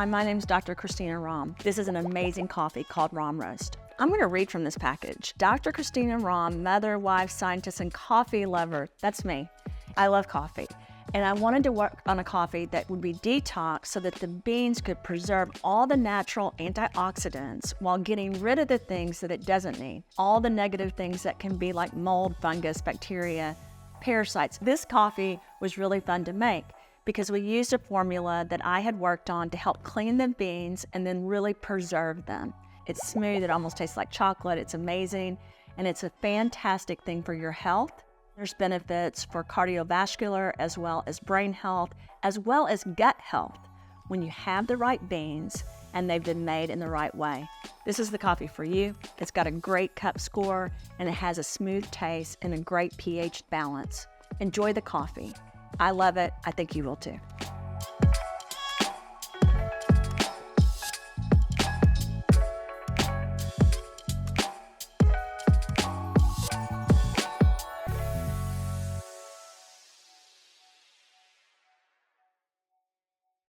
Hi, my name is Dr. Christina Rahm. This is an amazing coffee called Rahm Roast. I'm going to read from this package. Dr. Christina Rahm, mother, wife, scientist, and coffee lover. That's me. I love coffee. And I wanted to work on a coffee that would be detox so that the beans could preserve all the natural antioxidants while getting rid of the things that it doesn't need. All the negative things that can be like mold, fungus, bacteria, parasites. This coffee was really fun to make because we used a formula that I had worked on to help clean the beans and then really preserve them. It's smooth, it almost tastes like chocolate, it's amazing, and it's a fantastic thing for your health. There's benefits for cardiovascular as well as brain health, as well as gut health when you have the right beans and they've been made in the right way. This is the coffee for you. It's got a great cup score and it has a smooth taste and a great pH balance. Enjoy the coffee. I love it. I think you will too.